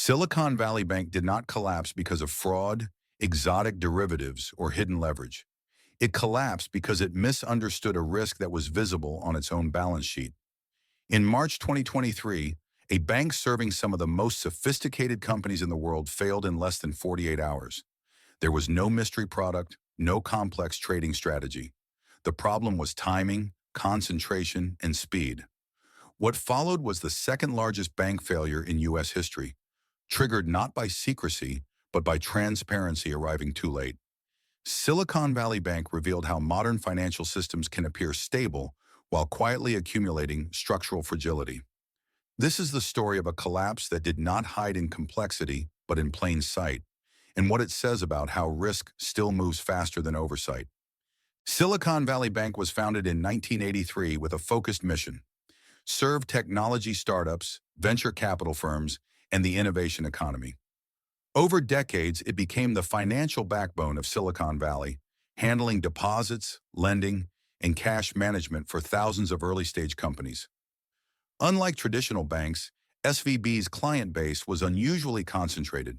Silicon Valley Bank did not collapse because of fraud, exotic derivatives, or hidden leverage. It collapsed because it misunderstood a risk that was visible on its own balance sheet. In March 2023, a bank serving some of the most sophisticated companies in the world failed in less than 48 hours. There was no mystery product, no complex trading strategy. The problem was timing, concentration, and speed. What followed was the second largest bank failure in U.S. history, triggered not by secrecy, but by transparency arriving too late. Silicon Valley Bank revealed how modern financial systems can appear stable while quietly accumulating structural fragility. This is the story of a collapse that did not hide in complexity, but in plain sight, and what it says about how risk still moves faster than oversight. Silicon Valley Bank was founded in 1983 with a focused mission: serve technology startups, venture capital firms, and the innovation economy. Over decades, it became the financial backbone of Silicon Valley, handling deposits, lending, and cash management for thousands of early-stage companies. Unlike traditional banks, SVB's client base was unusually concentrated.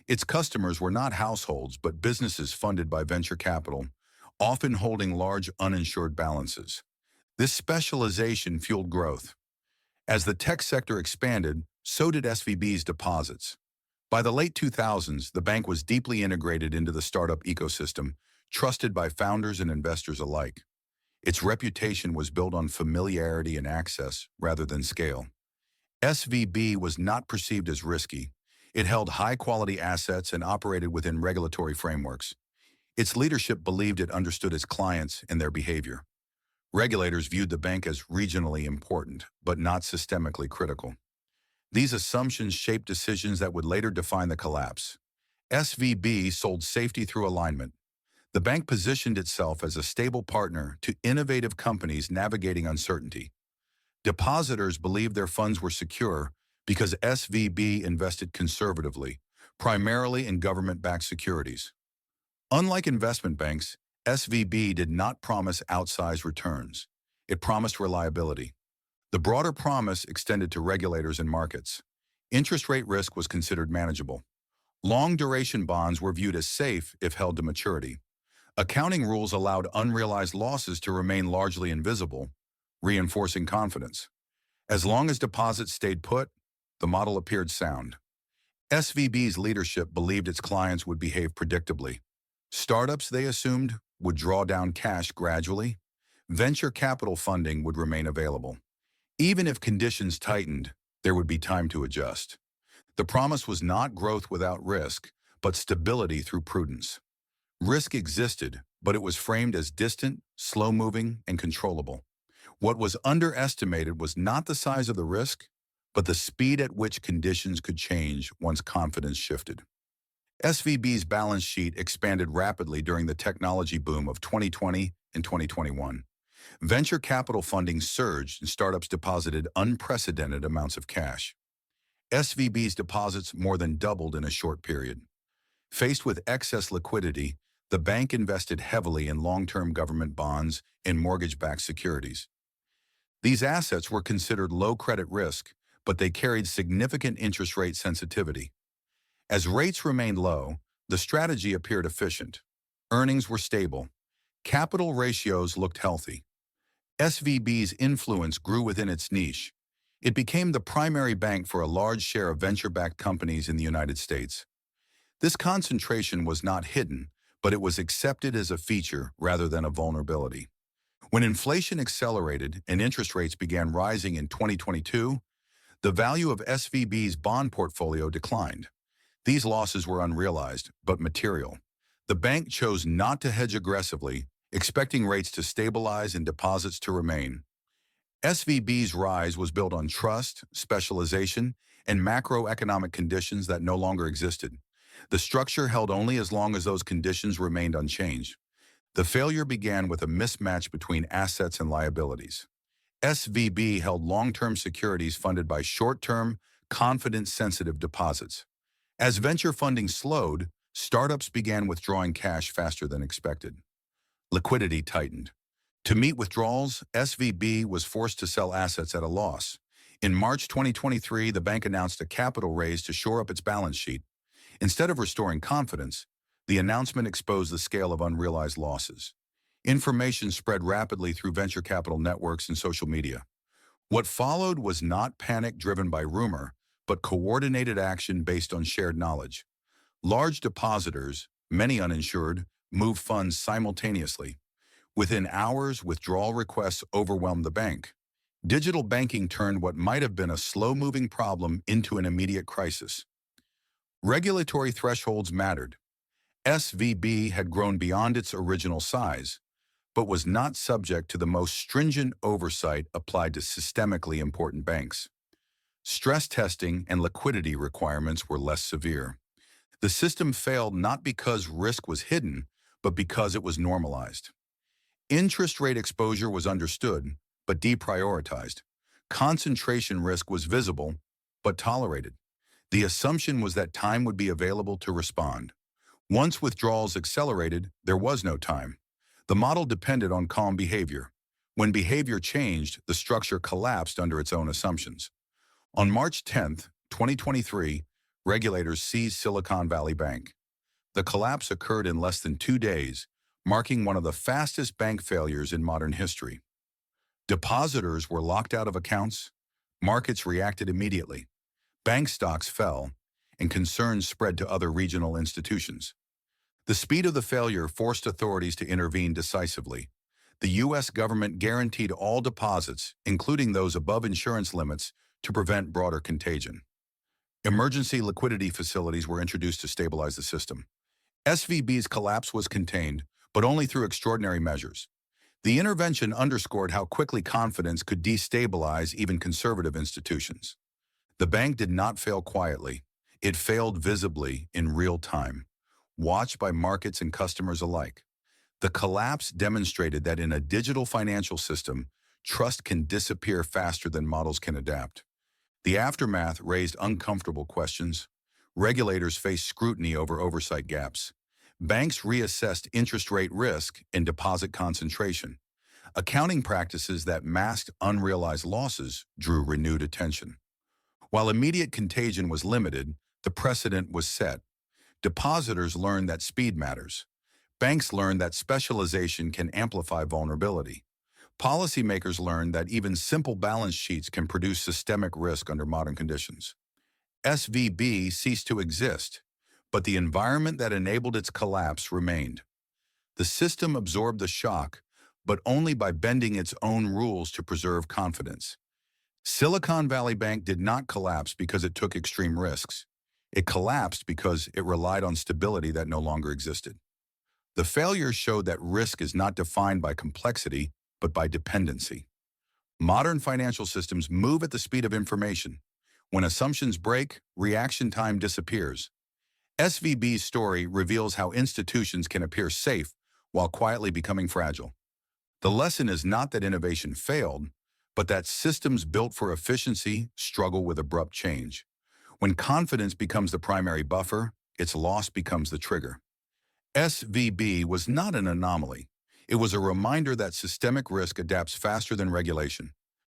Its customers were not households but businesses funded by venture capital, often holding large uninsured balances. This specialization fueled growth. As the tech sector expanded, so did SVB's deposits. By the late 2000s, the bank was deeply integrated into the startup ecosystem, trusted by founders and investors alike. Its reputation was built on familiarity and access rather than scale. SVB was not perceived as risky. It held high-quality assets and operated within regulatory frameworks. Its leadership believed it understood its clients and their behavior. Regulators viewed the bank as regionally important, but not systemically critical. These assumptions shaped decisions that would later define the collapse. SVB sold safety through alignment. The bank positioned itself as a stable partner to innovative companies navigating uncertainty. Depositors believed their funds were secure because SVB invested conservatively, primarily in government-backed securities. Unlike investment banks, SVB did not promise outsized returns. It promised reliability. The broader promise extended to regulators and markets. Interest rate risk was considered manageable. Long-duration bonds were viewed as safe if held to maturity. Accounting rules allowed unrealized losses to remain largely invisible, reinforcing confidence. As long as deposits stayed put, the model appeared sound. SVB's leadership believed its clients would behave predictably. Startups, they assumed, would draw down cash gradually. Venture capital funding would remain available. Even if conditions tightened, there would be time to adjust. The promise was not growth without risk, but stability through prudence. Risk existed, but it was framed as distant, slow-moving, and controllable. What was underestimated was not the size of the risk, but the speed at which conditions could change once confidence shifted. SVB's balance sheet expanded rapidly during the technology boom of 2020 and 2021. Venture capital funding surged and startups deposited unprecedented amounts of cash. SVB's deposits more than doubled in a short period. Faced with excess liquidity, the bank invested heavily in long-term government bonds and mortgage-backed securities. These assets were considered low credit risk, but they carried significant interest rate sensitivity. As rates remained low, the strategy appeared efficient. Earnings were stable. Capital ratios looked healthy. SVB's influence grew within its niche. It became the primary bank for a large share of venture-backed companies in the United States. This concentration was not hidden, but it was accepted as a feature rather than a vulnerability. When inflation accelerated and interest rates began rising in 2022, the value of SVB's bond portfolio declined. These losses were unrealized, but material. The bank chose not to hedge aggressively, expecting rates to stabilize and deposits to remain. SVB's rise was built on trust, specialization, and macroeconomic conditions that no longer existed. The structure held only as long as those conditions remained unchanged. The failure began with a mismatch between assets and liabilities. SVB held long-term securities funded by short-term, confidence-sensitive deposits. As venture funding slowed, startups began withdrawing cash faster than expected. Liquidity tightened. To meet withdrawals, SVB was forced to sell assets at a loss. In March 2023, the bank announced a capital raise to shore up its balance sheet. Instead of restoring confidence, the announcement exposed the scale of unrealized losses. Information spread rapidly through venture capital networks and social media. What followed was not panic driven by rumor, but coordinated action based on shared knowledge. Large depositors, many uninsured, moved funds simultaneously. Within hours, withdrawal requests overwhelmed the bank. Digital banking turned what might have been a slow-moving problem into an immediate crisis. Regulatory thresholds mattered. SVB had grown beyond its original size, but was not subject to the most stringent oversight applied to systemically important banks. Stress testing and liquidity requirements were less severe. The system failed not because risk was hidden, but because it was normalized. Interest rate exposure was understood, but deprioritized. Concentration risk was visible, but tolerated. The assumption was that time would be available to respond. Once withdrawals accelerated, there was no time. The model depended on calm behavior. When behavior changed, the structure collapsed under its own assumptions. On March 10, 2023, regulators seized Silicon Valley Bank. The collapse occurred in less than 2 days, marking one of the fastest bank failures in modern history. Depositors were locked out of accounts, markets reacted immediately, bank stocks fell, and concerns spread to other regional institutions. The speed of the failure forced authorities to intervene decisively. The U.S. government guaranteed all deposits, including those above insurance limits, to prevent broader contagion. Emergency liquidity facilities were introduced to stabilize the system. SVB's collapse was contained, but only through extraordinary measures. The intervention underscored how quickly confidence could destabilize even conservative institutions. The bank did not fail quietly. It failed visibly in real time, watched by markets and customers alike. The collapse demonstrated that in a digital financial system, trust can disappear faster than models can adapt. The aftermath raised uncomfortable questions. Regulators faced scrutiny over oversight gaps. Banks reassessed interest rate risk and deposit concentration. Accounting practices that masked unrealized losses drew renewed attention. While immediate contagion was limited, the precedent was set. Depositors learned that speed matters. Banks learned that specialization can amplify vulnerability. Policymakers learned that even simple balance sheets can produce systemic risk under modern conditions. SVB ceased to exist, but the environment that enabled its collapse remained. The system absorbed the shock, but only by bending its own rules to preserve confidence. Silicon Valley Bank did not collapse because it took extreme risks. It collapsed because it relied on stability that no longer existed. The failure showed that risk is not defined by complexity, but by dependency. Modern financial systems move at the speed of information. When assumptions break, reaction time disappears. SVB's story reveals how institutions can appear safe while quietly becoming fragile. The lesson is not that innovation failed, but that systems built for efficiency struggle with abrupt change. When confidence becomes the primary buffer, its loss becomes the trigger. SVB was not an anomaly. It was a reminder that systemic risk adapts faster than regulation.